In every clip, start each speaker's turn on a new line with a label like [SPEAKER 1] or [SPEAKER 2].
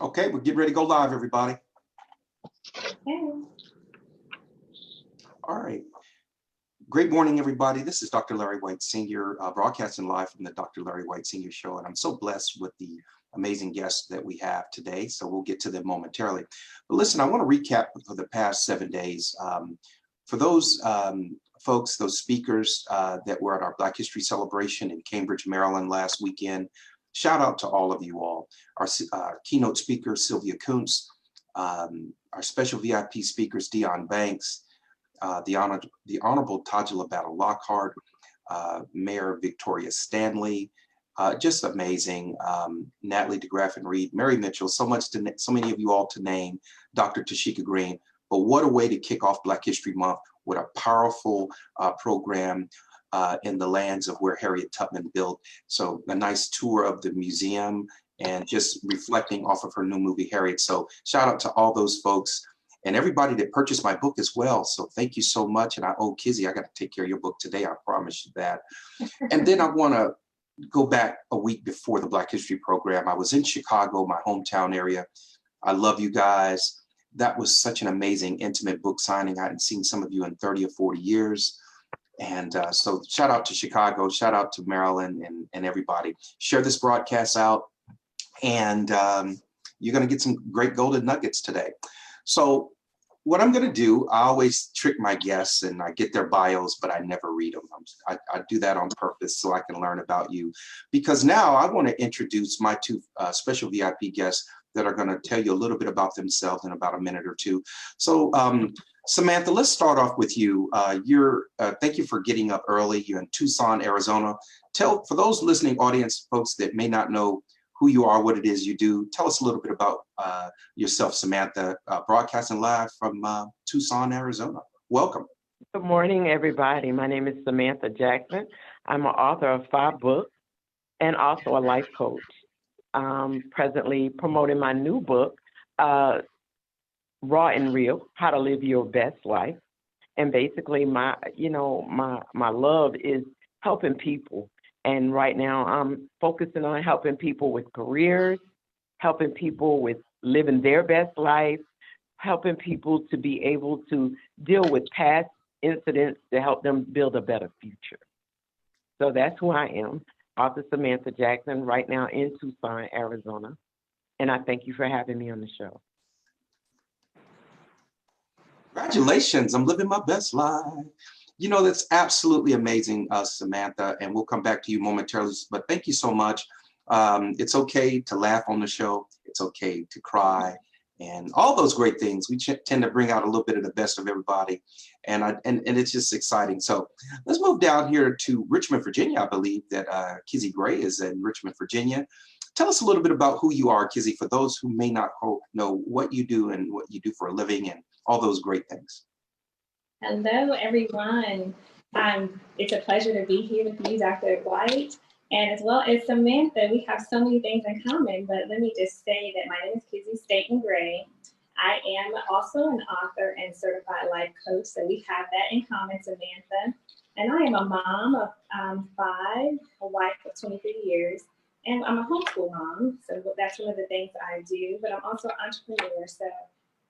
[SPEAKER 1] Okay, we're getting ready to go live, everybody.
[SPEAKER 2] Okay.
[SPEAKER 1] All right. Great morning, everybody. This is Dr. Larry White Sr. Broadcasting live from the Dr. Larry White Sr. Show. And I'm so blessed with the amazing guests that we have today. So we'll get to them momentarily. But listen, I want to recap for the past 7 days. For those folks, those speakers that were at our Black History Celebration in Cambridge, Maryland last weekend, shout out to all of you all. Our keynote speaker, Sylvia Kuntz, our special VIP speakers, Dion Banks, the Honorable Tajala Battle Lockhart, Mayor Victoria Stanley, just amazing. Natalie DeGraff and Reed, Mary Mitchell, so many of you all to name, Dr. Tashika Green. But what a way to kick off Black History Month with a powerful program in the lands of where Harriet Tubman built. So a nice tour of the museum and just reflecting off of her new movie, Harriet. So shout out to all those folks and everybody that purchased my book as well. So thank you so much. And I owe Kizzy, I got to take care of your book today. I promise you that. And then I want to go back a week before the Black History program. I was in Chicago, my hometown area. I love you guys. That was such an amazing, intimate book signing. I hadn't seen some of you in 30 or 40 years. And so shout out to Chicago, shout out to Maryland and everybody. Share this broadcast out and you're going to get some great golden nuggets today. So what I'm going to do, I always trick my guests and I get their bios, but I never read them. I do that on purpose so I can learn about you. Because now I want to introduce my two special VIP guests that are going to tell you a little bit about themselves in about a minute or two. So Samantha, let's start off with you. Thank you for getting up early. You're in Tucson, Arizona. For those listening audience, folks that may not know who you are, what it is you do, tell us a little bit about yourself, Samantha, broadcasting live from Tucson, Arizona. Welcome.
[SPEAKER 3] Good morning, everybody. My name is Samantha Jackson. I'm an author of 5 books and also a life coach. Presently promoting my new book, Raw and Real, How to Live Your Best Life. And basically my love is helping people. And right now I'm focusing on helping people with careers, helping people with living their best life, helping people to be able to deal with past incidents to help them build a better future. So that's who I am, author Samantha Jackson, right now in Tucson, Arizona. And I thank you for having me on the show.
[SPEAKER 1] Congratulations, I'm living my best life. You know, that's absolutely amazing, Samantha, and we'll come back to you momentarily, but thank you so much. It's okay to laugh on the show. It's okay to cry and all those great things. We tend to bring out a little bit of the best of everybody, and it's just exciting. So let's move down here to Richmond, Virginia. I believe that Kizzy Gray is in Richmond, Virginia. Tell us a little bit about who you are, Kizzy, for those who may not know what you do and what you do for a living and all those great things.
[SPEAKER 2] Hello, everyone. It's a pleasure to be here with you, Dr. White, and as well as Samantha. We have so many things in common, but let me just say that my name is Kizzy Staten Gray. I am also an author and certified life coach, so we have that in common, Samantha. And I am a mom of 5, a wife of 23 years, and I'm a homeschool mom, so that's one of the things I do, but I'm also an entrepreneur, so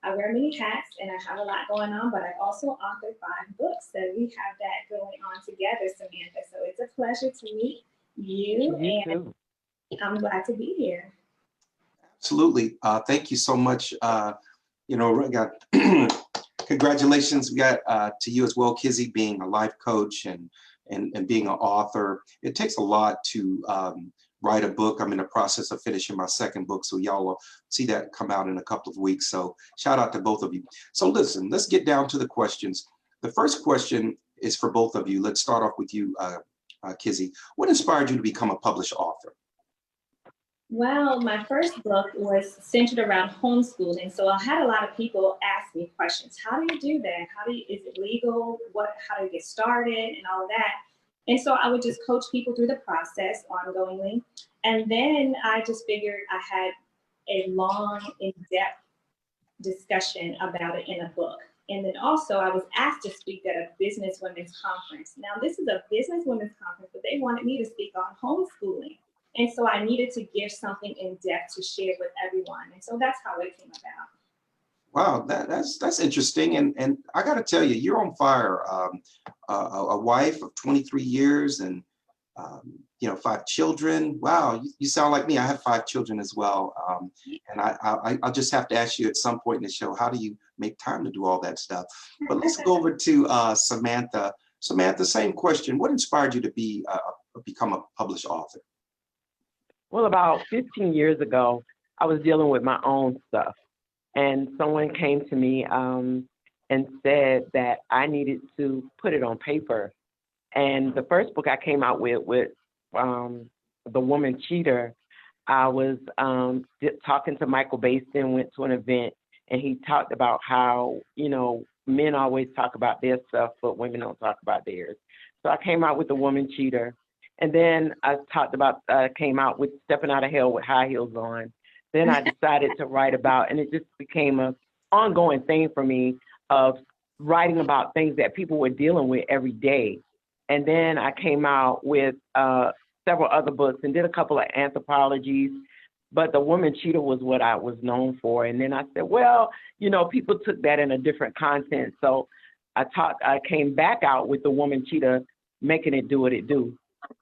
[SPEAKER 2] I wear many hats and I have a lot going on, but I also authored 5 books. So we have that going on together, Samantha. So it's a pleasure to meet you, and I'm glad to be here.
[SPEAKER 1] Absolutely. Thank you so much. We got congratulations. We got to you as well, Kizzy, being a life coach and being an author. It takes a lot to write a book. I'm in the process of finishing my 2nd book, so y'all will see that come out in a couple of weeks. So shout out to both of you. So listen, let's get down to the questions. The first question is for both of you. Let's start off with you, Kizzy. What inspired you to become a published author?
[SPEAKER 2] Well, my first book was centered around homeschooling. So I had a lot of people ask me questions. How do you do that? Is it legal? How do you get started and all of that? And so I would just coach people through the process ongoingly. And then I just figured I had a long, in-depth discussion about it in a book. And then also I was asked to speak at a business women's conference. Now this is a business women's conference, but they wanted me to speak on homeschooling. And so I needed to give something in depth to share with everyone. And so that's how it came about.
[SPEAKER 1] Wow, that's interesting, and I got to tell you, you're on fire. A wife of 23 years, and you know, 5 children. Wow, you sound like me. I have 5 children as well, and I'll just have to ask you at some point in the show, how do you make time to do all that stuff? But let's go over to Samantha. Samantha, same question. What inspired you to become a published author?
[SPEAKER 3] Well, about 15 years ago, I was dealing with my own stuff, and someone came to me and said that I needed to put it on paper. And the first book I came out with The Woman Cheater, I was talking to Michael Baston, went to an event, and he talked about how, you know, men always talk about their stuff, but women don't talk about theirs. So I came out with The Woman Cheater. And then I came out with Stepping Out of Hell with High Heels On. Then I decided to write about, and it just became an ongoing thing for me of writing about things that people were dealing with every day. And then I came out with several other books and did a couple of anthologies, but The Woman Cheater was what I was known for. And then I said, well, you know, people took that in a different content. So I came back out with The Woman Cheater, Making It Do What It Do.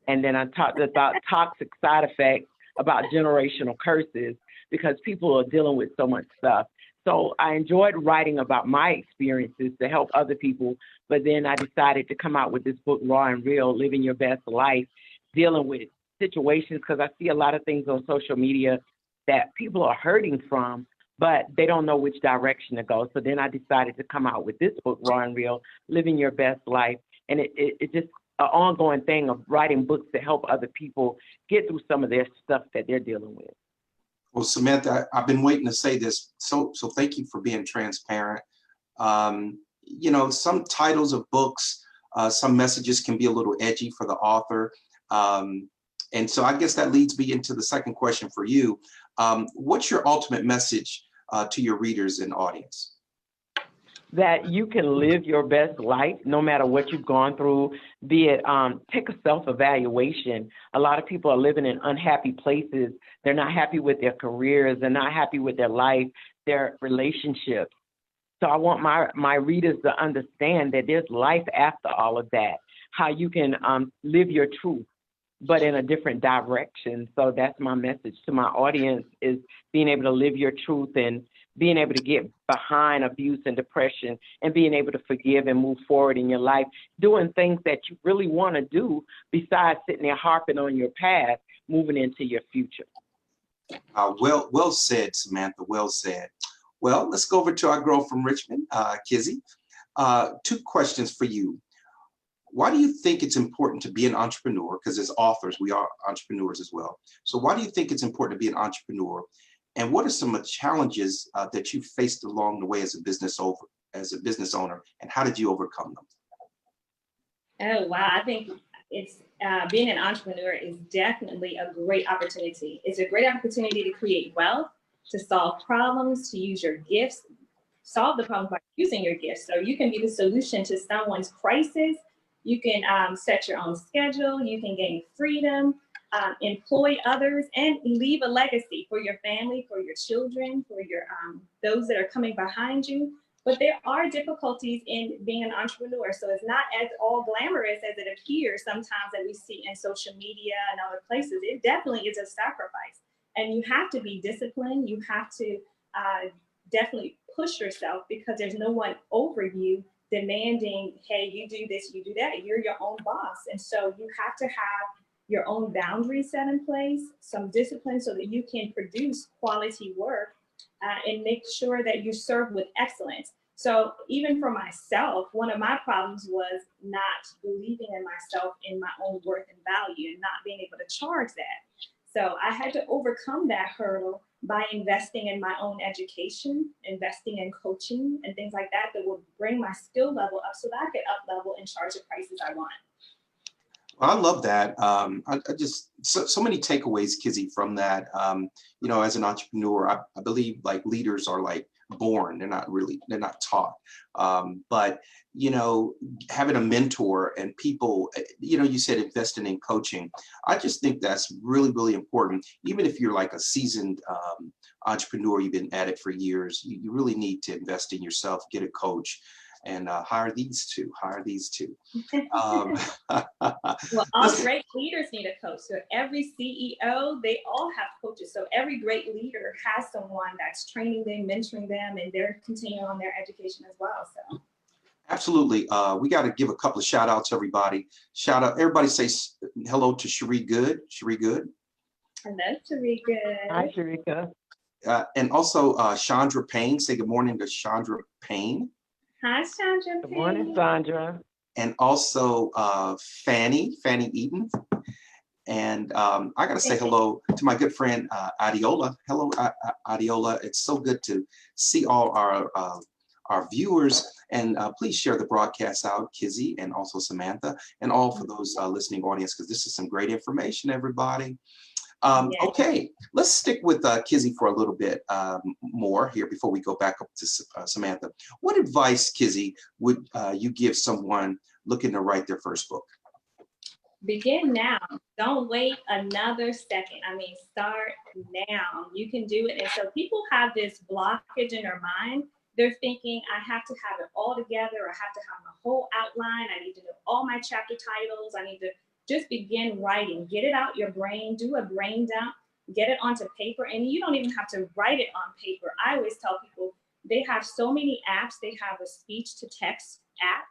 [SPEAKER 3] And then I talked about toxic side effects, about generational curses, because people are dealing with so much stuff. So I enjoyed writing about my experiences to help other people, but then I decided to come out with this book, Raw and Real, Living Your Best Life, dealing with situations, because I see a lot of things on social media that people are hurting from, but they don't know which direction to go. So then I decided to come out with this book, Raw and Real, Living Your Best Life. And it just an ongoing thing of writing books to help other people get through some of their stuff that they're dealing with.
[SPEAKER 1] Well, Samantha, I've been waiting to say this, so thank you for being transparent. You know, some titles of books, some messages can be a little edgy for the author. And so I guess that leads me into the second question for you. What's your ultimate message to your readers and audience?
[SPEAKER 3] That you can live your best life no matter what you've gone through, be it take a self-evaluation. A lot of people are living in unhappy places. They're not happy with their careers. They're not happy with their life, their relationships. So I want my readers to understand that there's life after all of that, how you can live your truth, but in a different direction. So that's my message to my audience, is being able to live your truth and being able to get behind abuse and depression and being able to forgive and move forward in your life, doing things that you really want to do besides sitting there harping on your past, moving into your future.
[SPEAKER 1] Well said, Samantha, well said. Well, let's go over to our girl from Richmond, Kizzy. 2 questions for you. Why do you think it's important to be an entrepreneur? Because as authors, we are entrepreneurs as well. So why do you think it's important to be an entrepreneur? And what are some of the challenges that you faced along the way as a business owner, and how did you overcome them?
[SPEAKER 2] Oh, wow. I think it's being an entrepreneur is definitely a great opportunity. It's a great opportunity to create wealth, to solve problems, to use your gifts, solve the problem by using your gifts. So you can be the solution to someone's crisis. You can set your own schedule. You can gain freedom, employ others, and leave a legacy for your family, for your children, for your those that are coming behind you. But there are difficulties in being an entrepreneur. So it's not as all glamorous as it appears sometimes that we see in social media and other places. It definitely is a sacrifice. And you have to be disciplined. You have to definitely push yourself, because there's no one over you demanding, hey, you do this, you do that. You're your own boss. And so you have to have your own boundaries set in place, some discipline, so that you can produce quality work and make sure that you serve with excellence. So even for myself, one of my problems was not believing in myself, in my own worth and value, and not being able to charge that. So I had to overcome that hurdle by investing in my own education, investing in coaching and things like that would bring my skill level up so that I could up level and charge the prices I want.
[SPEAKER 1] Well, I love that. I just so many takeaways, Kizzy, from that. You know, as an entrepreneur, I believe like leaders are like born. They're not taught. But, you know, having a mentor and people, you know, you said investing in coaching. I just think that's really, really important. Even if you're like a seasoned entrepreneur, you've been at it for years, you really need to invest in yourself, get a coach, and hire these two. Um,
[SPEAKER 2] Well, all
[SPEAKER 1] listen,
[SPEAKER 2] great leaders need a coach. So every CEO, they all have coaches. So every great leader has someone that's training them, mentoring them, and they're continuing on their education as well. So
[SPEAKER 1] absolutely. We got to give a couple of shout outs, everybody. Shout out, everybody say hello to Cherie Good. Cherie Good.
[SPEAKER 2] hello, Tarika.
[SPEAKER 3] Hi, Sharika.
[SPEAKER 1] And also Chandra Payne. Say good morning to Chandra Payne.
[SPEAKER 2] Hi, Sandra.
[SPEAKER 3] Good morning,
[SPEAKER 2] Payne.
[SPEAKER 3] Sandra.
[SPEAKER 1] And also Fanny Eden. And I got to say hello to my good friend Adiola. Hello, Adiola. It's so good to see all our viewers. And please share the broadcast out, Kizzy, and also Samantha, and all for those listening audience, because this is some great information, everybody.
[SPEAKER 2] Yes.
[SPEAKER 1] Okay, let's stick with Kizzy for a little bit more here before we go back up to Samantha. What advice, Kizzy, would you give someone looking to write their first book?
[SPEAKER 2] Begin now. Don't wait another second. I mean, start now. You can do it. And so people have this blockage in their mind. They're thinking, I have to have it all together. I have to have my whole outline. I need to know all my chapter titles. I need to just begin writing. Get it out your brain. Do a brain dump. Get it onto paper. And you don't even have to write it on paper. I always tell people they have so many apps. They have a speech to text app.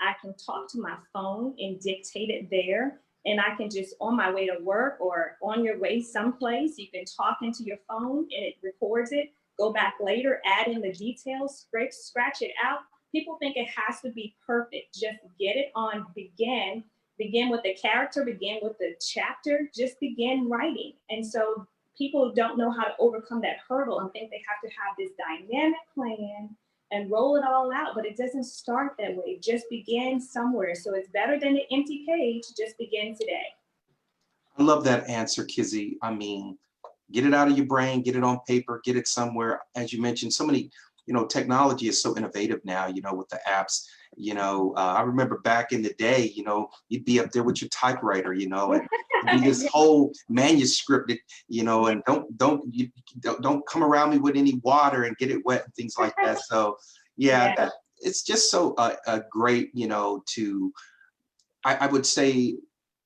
[SPEAKER 2] I can talk to my phone and dictate it there. And I can just, on my way to work or on your way someplace, you can talk into your phone and it records it. Go back later, add in the details, scratch it out. People think it has to be perfect. Just get it on, begin with the character, begin with the chapter, just begin writing. And so people don't know how to overcome that hurdle and think they have to have this dynamic plan and roll it all out, but it doesn't start that way. Just begin somewhere. So it's better than an empty page. Just begin today.
[SPEAKER 1] I love that answer, Kizzy. I mean, get it out of your brain, get it on paper, get it somewhere. As you mentioned, so many, you know, technology is so innovative now, you know, with the apps. You know, I remember back in the day, you know, you'd be up there with your typewriter, you know, and do this whole manuscript, you know, and don't come around me with any water and get it wet and things like that. So yeah. It's just so great, you know, I would say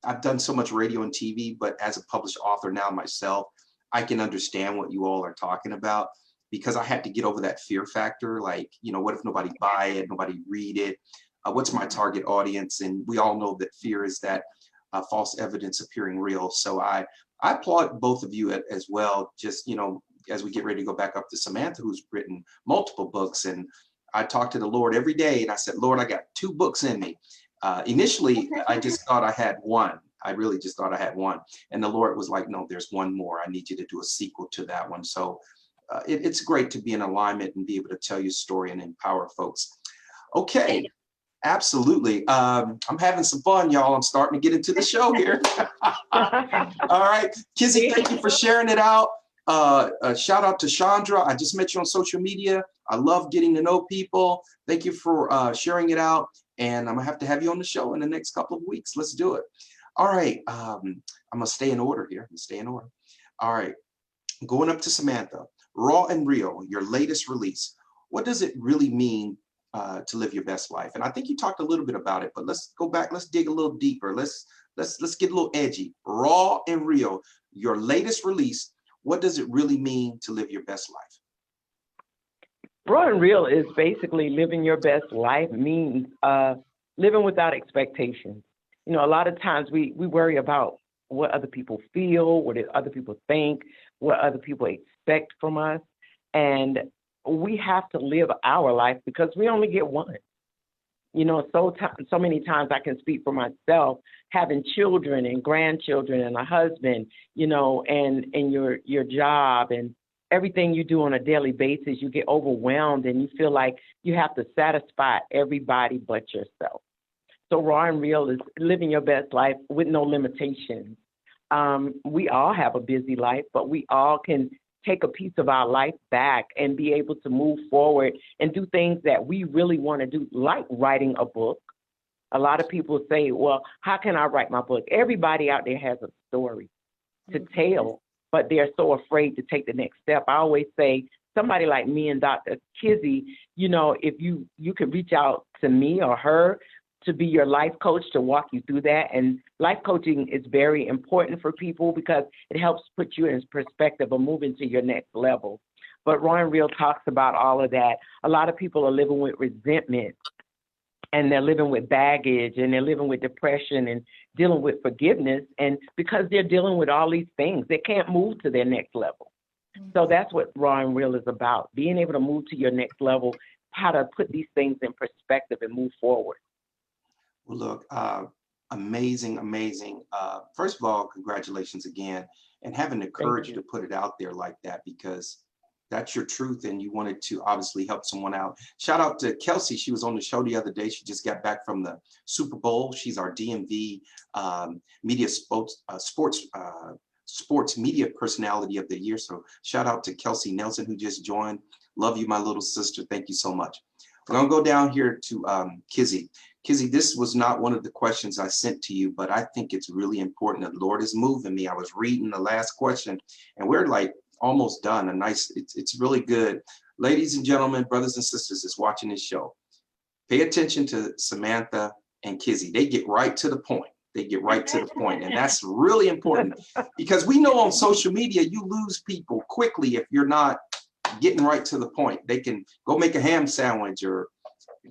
[SPEAKER 1] I've done so much radio and TV, but as a published author now myself, I can understand what you all are talking about, because I had to get over that fear factor. Like, you know, what if nobody buy it, nobody read it? What's my target audience? And we all know that fear is that false evidence appearing real. So I applaud both of you as well. Just, you know, as we get ready to go back up to Samantha, who's written multiple books. And I talk to the Lord every day and I said, Lord, I got 2 books in me. Initially, I just thought I had one. I really just thought I had one. And the Lord was like, no, there's one more. I need you to do a sequel to that one. So it's great to be in alignment and be able to tell your story and empower folks. Okay, absolutely. I'm having some fun, y'all. I'm starting to get into the show here. All right, Kizzy, thank you for sharing it out. Shout out to Chandra. I just met you on social media. I love getting to know people. Thank you for sharing it out. And I'm gonna have to have you on the show in the next couple of weeks. Let's do it. All right, I'm gonna stay in order here. All right, going up to Samantha. Raw and Real, your latest release. What does it really mean to live your best life? And I think you talked a little bit about it, but let's go back. Let's dig a little deeper. Let's get a little edgy. Raw and Real, your latest release. What does it really mean to live your best life?
[SPEAKER 3] Raw and Real is basically living your best life, means living without expectations. You know, a lot of times we worry about what other people feel, what other people think, what other people expect from us. And we have to live our life because we only get one. You know, so many times I can speak for myself, having children and grandchildren and a husband, you know, and your job and everything you do on a daily basis, you get overwhelmed and you feel like you have to satisfy everybody but yourself. So Raw and Real is living your best life with no limitations. We all have a busy life, but we all can take a piece of our life back and be able to move forward and do things that we really want to do, like writing a book. A lot of people say, well, how can I write my book? Everybody out there has a story to tell, but they're so afraid to take the next step. I always say, somebody like me and Dr. Kizzy, you know, if you could reach out to me or her to be your life coach to walk you through that. And life coaching is very important for people because it helps put you in perspective of moving to your next level. But Roy and Real talks about all of that. A lot of people are living with resentment, and they're living with baggage, and they're living with depression and dealing with forgiveness. And because they're dealing with all these things, they can't move to their next level. So that's what Raw and Real is about, being able to move to your next level, how to put these things in perspective and move forward.
[SPEAKER 1] Well, look, amazing, amazing. First of all, congratulations again, and having the courage to put it out there like that, because that's your truth and you wanted to obviously help someone out. Shout out to Kelsey. She was on the show the other day. She just got back from the Super Bowl. She's our DMV media sports media personality of the year. So shout out to Kelsey Nelson, who just joined. Love you, my little sister. Thank you so much. We're gonna go down here to Kizzy. Kizzy, this was not one of the questions I sent to you, but I think it's really important. The Lord is moving me. I was reading the last question and we're like almost done. It's really good. Ladies and gentlemen, brothers and sisters that's watching this show, pay attention to Samantha and Kizzy. They get right to the point. They get right to the point. And that's really important because we know on social media, you lose people quickly if you're not getting right to the point. They can go make a ham sandwich or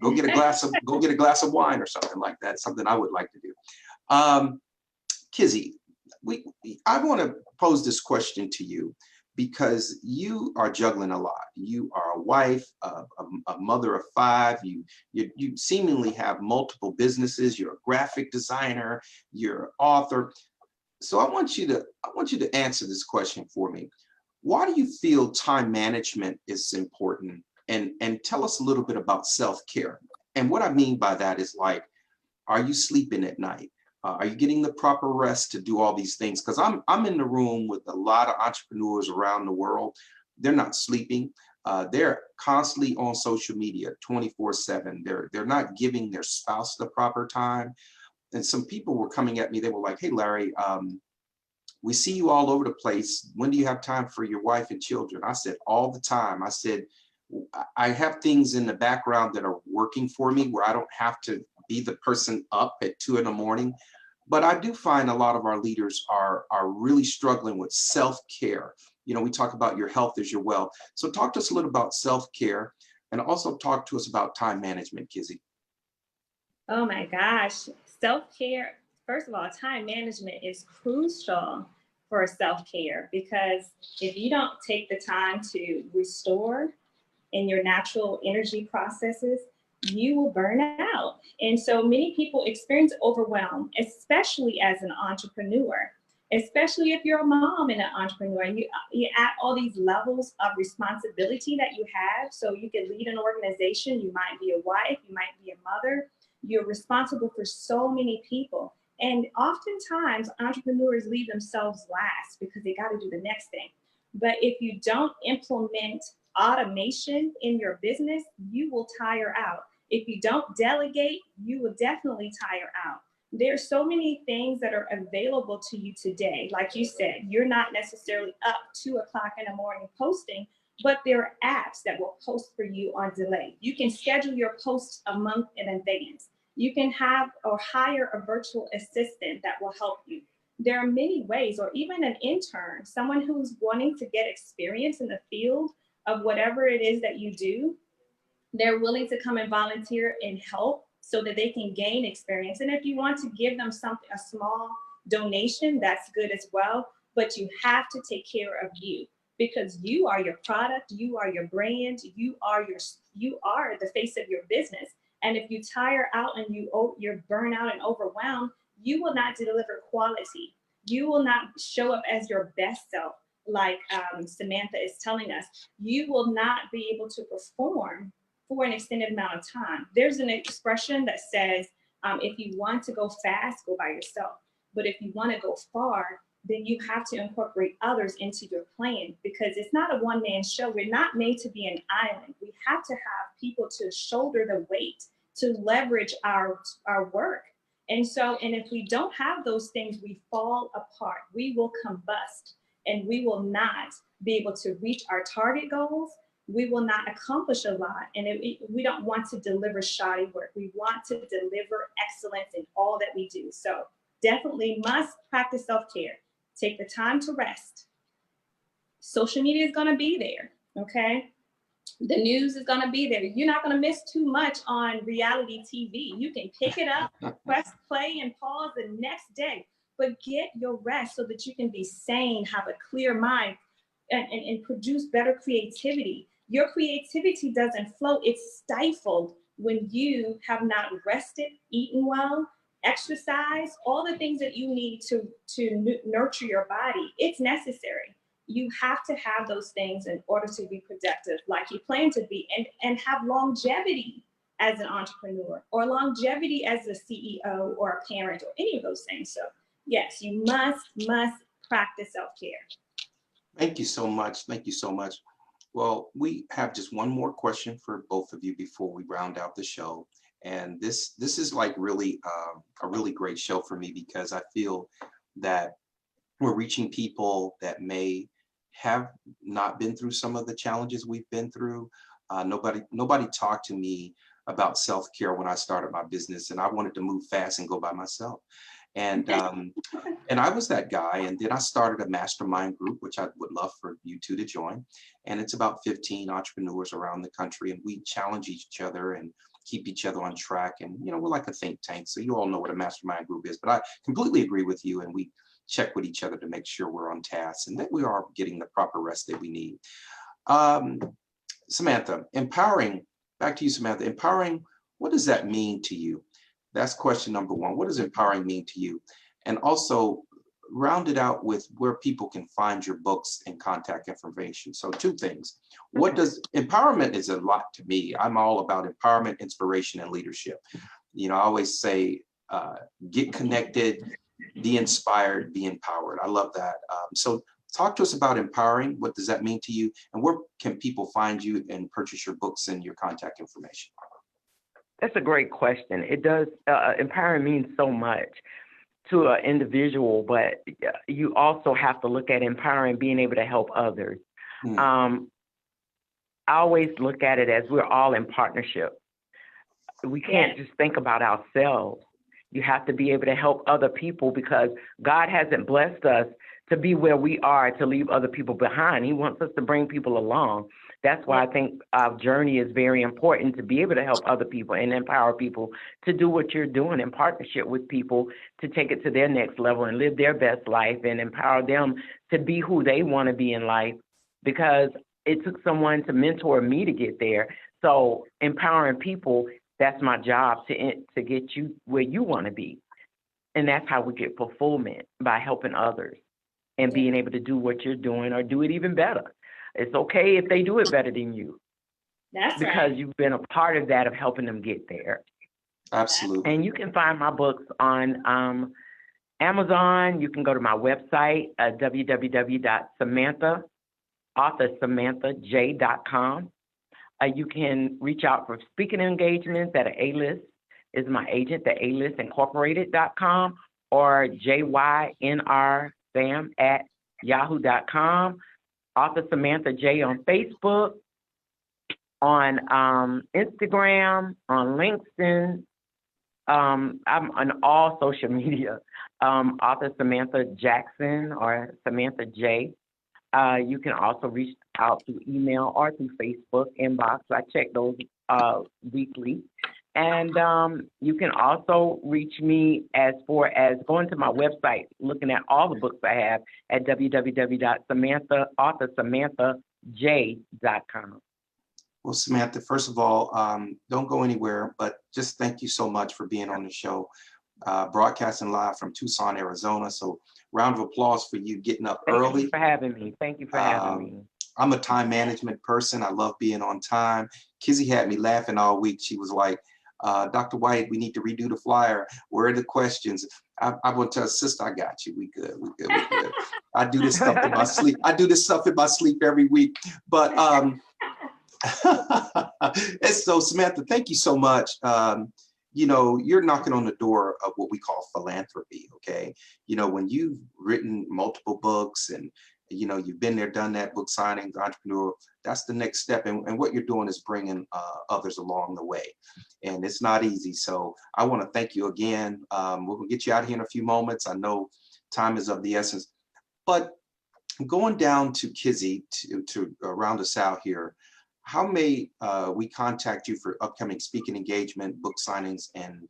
[SPEAKER 1] go get a glass of wine or something like that. Something I would like to do. Kizzy, I want to pose this question to you because you are juggling a lot. You are a wife, a mother of 5. You seemingly have multiple businesses. You're a graphic designer. You're an author. So I want you to answer this question for me. Why do you feel time management is important? And tell us a little bit about self-care. And what I mean by that is, like, are you sleeping at night? Are you getting the proper rest to do all these things? Because I'm in the room with a lot of entrepreneurs around the world. They're not sleeping. They're constantly on social media 24/7. They're not giving their spouse the proper time. And some people were coming at me. They were like, "Hey, Larry, we see you all over the place. When do you have time for your wife and children?" I said, all the time. I said, I have things in the background that are working for me where I don't have to be the person up at 2 in the morning. But I do find a lot of our leaders are really struggling with self-care. You know, we talk about your health is your wealth. So talk to us a little about self-care and also talk to us about time management, Kizzy.
[SPEAKER 2] Oh my gosh, self-care. First of all, time management is crucial for self-care because if you don't take the time to restore in your natural energy processes, you will burn out. And so many people experience overwhelm, especially as an entrepreneur, especially if you're a mom and an entrepreneur and you add all these levels of responsibility that you have. So you can lead an organization, you might be a wife, you might be a mother, you're responsible for so many people. And oftentimes entrepreneurs leave themselves last because they got to do the next thing. But if you don't implement automation in your business, you will tire out. If you don't delegate, you will definitely tire out. There's so many things that are available to you today. Like you said, you're not necessarily up 2 o'clock in the morning posting, but there are apps that will post for you on delay. You can schedule your posts a month in advance. You can have or hire a virtual assistant that will help you. There are many ways, or even an intern, someone who's wanting to get experience in the field of whatever it is that you do. They're willing to come and volunteer and help so that they can gain experience. And if you want to give them something, a small donation, that's good as well. But you have to take care of you because you are your product, you are your brand, you are the face of your business. And if you tire out and you're burnt out and overwhelmed, you will not deliver quality. You will not show up as your best self, like Samantha is telling us. You will not be able to perform for an extended amount of time. There's an expression that says, if you want to go fast, go by yourself. But if you want to go far, then you have to incorporate others into your plan, because it's not a one-man show. We're not made to be an island. We have to have people to shoulder the weight, to leverage our work. And if we don't have those things, we fall apart. We will combust, and we will not be able to reach our target goals. We will not accomplish a lot. And we don't want to deliver shoddy work. We want to deliver excellence in all that we do. So definitely must practice self-care. Take the time to rest. Social media is going to be there, okay? The news is going to be there. You're not going to miss too much on reality TV. You can pick it up, press play, and pause the next day. But get your rest so that you can be sane, have a clear mind, and produce better creativity. Your creativity doesn't flow. It's stifled when you have not rested, eaten well, exercise, all the things that you need to nurture your body. It's necessary. You have to have those things in order to be productive like you plan to be, and have longevity as an entrepreneur, or longevity as a CEO or a parent, or any of those things. So yes, you must practice self-care.
[SPEAKER 1] Thank you so much. Thank you so much. Well, we have just one more question for both of you before we round out the show. And this is like really a really great show for me, because I feel that we're reaching people that may have not been through some of the challenges we've been through. Nobody talked to me about self-care when I started my business, and I wanted to move fast and go by myself. And I was that guy. And then I started a mastermind group, which I would love for you two to join. And it's about 15 entrepreneurs around the country, and we challenge each other and keep each other on track. And, you know, we're like a think tank. So you all know what a mastermind group is, but I completely agree with you. And we check with each other to make sure we're on task and that we are getting the proper rest that we need. Samantha, empowering, back to you, Samantha, empowering, what does that mean to you? That's question number one. What does empowering mean to you? And also round it out with where people can find your books and contact information. So two things. What does empowerment is a lot to me. I'm all about empowerment, inspiration, and leadership. You know, I always say, get connected, be inspired, be empowered. I love that. So talk to us about empowering. What does that mean to you? And where can people find you and purchase your books and your contact information?
[SPEAKER 3] That's a great question. It does, empowering means so much to an individual, but you also have to look at empowering, being able to help others. I always look at it as we're all in partnership. We can't just think about ourselves. You have to be able to help other people, because God hasn't blessed us to be where we are to leave other people behind. He wants us to bring people along. That's why I think our journey is very important, to be able to help other people and empower people to do what you're doing in partnership with people, to take it to their next level and live their best life and empower them to be who they want to be in life, because it took someone to mentor me to get there. So empowering people, that's my job, to get you where you want to be. And that's how we get fulfillment, by helping others and being able to do what you're doing or do it even better. It's okay if they do it better than you.
[SPEAKER 2] That's
[SPEAKER 3] because
[SPEAKER 2] right.
[SPEAKER 3] you've been a part of that, of helping them get there.
[SPEAKER 1] Absolutely.
[SPEAKER 3] And you can find my books on Amazon. You can go to my website, www.authorsamanthaj.com. You can reach out for speaking engagements at A-List is my agent, the alistincorporated.com, or jynrsam@yahoo.com. Author Samantha J on Facebook, on Instagram, on LinkedIn. I'm on all social media. Author Samantha Jackson or Samantha J. You can also reach out through email or through Facebook inbox. I check those weekly. And you can also reach me as far as going to my website, looking at all the books I have at www.authorsamanthaj.com.
[SPEAKER 1] Well, Samantha, first of all, don't go anywhere, but just thank you so much for being on the show, broadcasting live from Tucson, Arizona. So round of applause for you getting up early.
[SPEAKER 3] Thank you for having me. Thank you for having me.
[SPEAKER 1] I'm a time management person. I love being on time. Kizzy had me laughing all week. She was like, Dr. White, we need to redo the flyer. Where are the questions? I will tell sister, I got you. We good. We good. We good. I do this stuff in my sleep. I do this stuff in my sleep every week. But and so Samantha, thank you so much. You know, you're knocking on the door of what we call philanthropy. Okay. You know, when you've written multiple books and, you know, you've been there, done that, book signings, entrepreneur, that's the next step. And what you're doing is bringing others along the way. And it's not easy. So I want to thank you again. We're going to get you out here in a few moments. I know time is of the essence, but going down to Kizzy to round us out here, how may we contact you for upcoming speaking engagement, book signings, and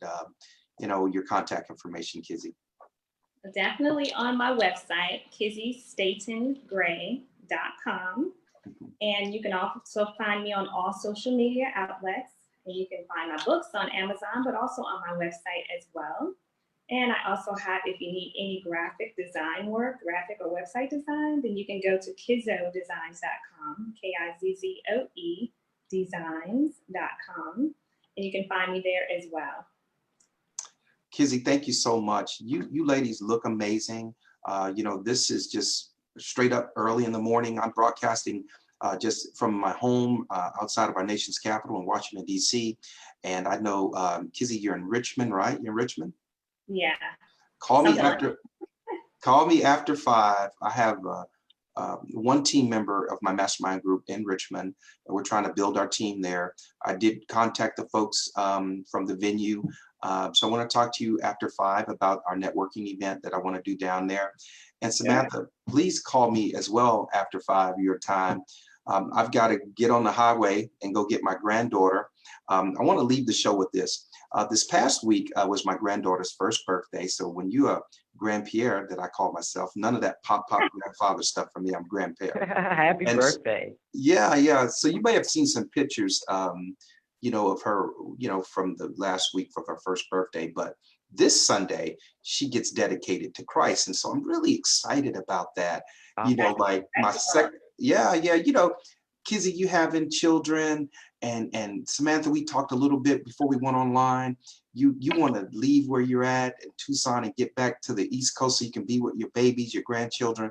[SPEAKER 1] you know, your contact information, Kizzy?
[SPEAKER 2] Definitely on my website, KizzyStatenGray.com. And you can also find me on all social media outlets. And you can find my books on Amazon, but also on my website as well. And I also have, if you need any graphic design work, graphic or website design, then you can go to kizzodesigns.com, KIZZOE designs.com. And you can find me there as well.
[SPEAKER 1] Kizzy, thank you so much. You ladies look amazing. You know, this is just straight up early in the morning. I'm broadcasting just from my home outside of our nation's capital in Washington, D.C. And I know, Kizzy, you're in Richmond, right? You're in Richmond?
[SPEAKER 2] Yeah.
[SPEAKER 1] Call me after 5. I have one team member of my mastermind group in Richmond, and we're trying to build our team there. I did contact the folks from the venue. So I want to talk to you after 5 about our networking event that I want to do down there. And Samantha, please call me as well after 5 your time. I've got to get on the highway and go get my granddaughter. I want to leave the show with this. This past week was my granddaughter's first birthday. So when you Grandpierre, that I call myself, none of that pop grandfather stuff for me. I'm Grandpierre.
[SPEAKER 3] Happy birthday.
[SPEAKER 1] Yeah. So you may have seen some pictures, you know, of her, you know, from the last week for her first birthday. But this Sunday, she gets dedicated to Christ. And so I'm really excited about that. You know, like my second, yeah. You know, Kizzy, you having children, and Samantha, we talked a little bit before we went online. You want to leave where you're at in Tucson and get back to the East Coast so you can be with your babies, your grandchildren.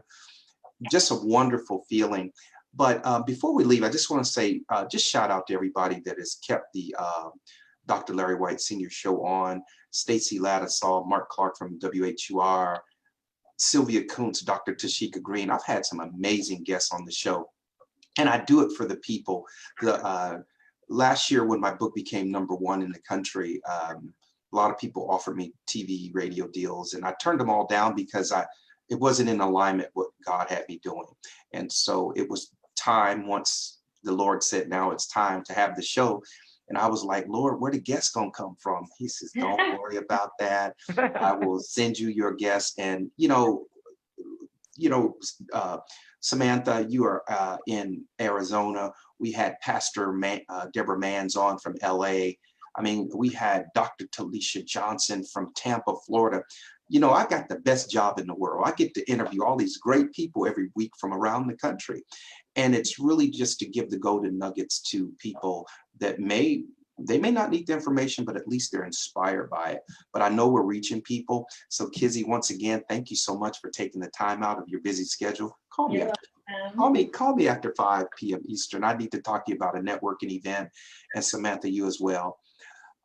[SPEAKER 1] Just a wonderful feeling. But before we leave, I just want to say, just shout out to everybody that has kept the Dr. Larry White Senior Show on. Stacy Ladisall, Mark Clark from WHUR, Sylvia Kuntz, Dr. Tashika Green. I've had some amazing guests on the show. And I do it for the people. Last year, when my book became #1 in the country, a lot of people offered me TV, radio deals, and I turned them all down because it wasn't in alignment with what God had me doing. And so it was time, once the Lord said, now it's time to have the show. And I was like, Lord, where the guests gonna come from? He says, don't worry about that. I will send you your guests. And Samantha, you are in Arizona. We had Pastor Deborah Manns on from LA. I mean, we had Dr. Talisha Johnson from Tampa, Florida. You know, I got the best job in the world. I get to interview all these great people every week from around the country. And it's really just to give the golden nuggets to people that may not need the information, but at least they're inspired by it. But I know we're reaching people. So Kizzy, once again, thank you so much for taking the time out of your busy schedule. Call me after 5 p.m. Eastern. I need to talk to you about a networking event, and Samantha, you as well.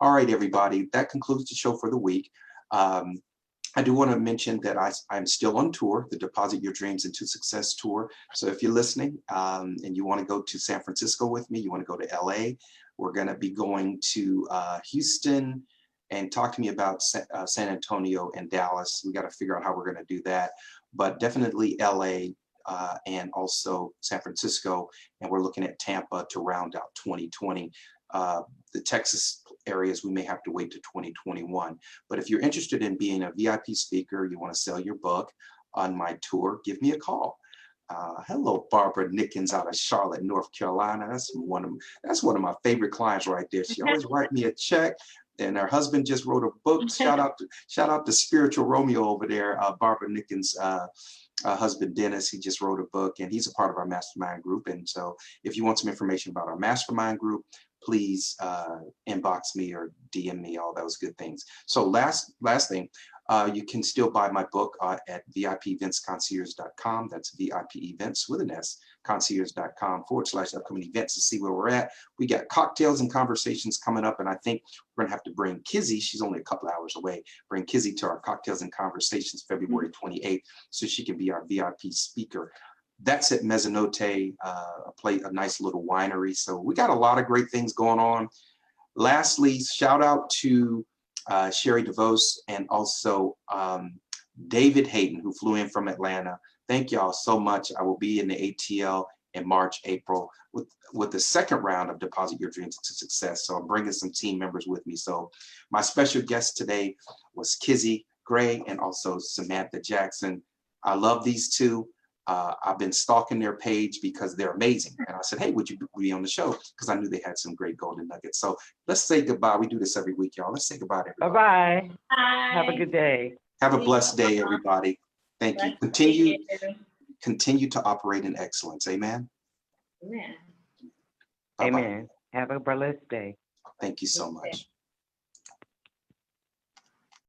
[SPEAKER 1] All right, everybody, that concludes the show for the week. I do want to mention that I'm still on tour, the Deposit Your Dreams into Success tour. So if you're listening and you want to go to San Francisco with me, you want to go to LA, we're going to be going to Houston, and talk to me about San Antonio and Dallas. We got to figure out how we're going to do that, but definitely LA and also San Francisco. And we're looking at Tampa to round out 2020. The Texas areas, we may have to wait to 2021. But if you're interested in being a VIP speaker, you want to sell your book on my tour, give me a call. Hello, Barbara Nickens out of Charlotte, North Carolina. That's one of my favorite clients right there. She always write me a check, and her husband just wrote a book. Shout out to Spiritual Romeo over there, Barbara Nickens' husband Dennis. He just wrote a book, and he's a part of our mastermind group. And so if you want some information about our mastermind group, please inbox me or DM me, all those good things. So last thing, you can still buy my book at VIPeventsconcierge.com. That's VIP events with an S, concierge.com/upcoming events to see where we're at. We got cocktails and conversations coming up, and I think we're gonna have to bring Kizzy, she's only a couple hours away, bring Kizzy to our cocktails and conversations February 28th, so she can be our VIP speaker. That's at Mezzanote, a nice little winery. So we got a lot of great things going on. Lastly, shout out to Sherry DeVos and also David Hayden, who flew in from Atlanta. Thank y'all so much. I will be in the ATL in March, April with the second round of Deposit Your Dreams to Success. So I'm bringing some team members with me. So my special guest today was Kizzy Gray and also Samantha Jackson. I love these two. I've been stalking their page because they're amazing. And I said, hey, would you be on the show? Because I knew they had some great golden nuggets. So let's say goodbye. We do this every week, y'all. Let's say goodbye to everybody.
[SPEAKER 3] Bye-bye.
[SPEAKER 2] Bye.
[SPEAKER 3] Have a good day.
[SPEAKER 1] Have a blessed day, everybody. Thank you. Continue to operate in excellence. Amen.
[SPEAKER 2] Amen.
[SPEAKER 1] Bye-bye.
[SPEAKER 3] Amen. Have a blessed day.
[SPEAKER 1] Thank you so much.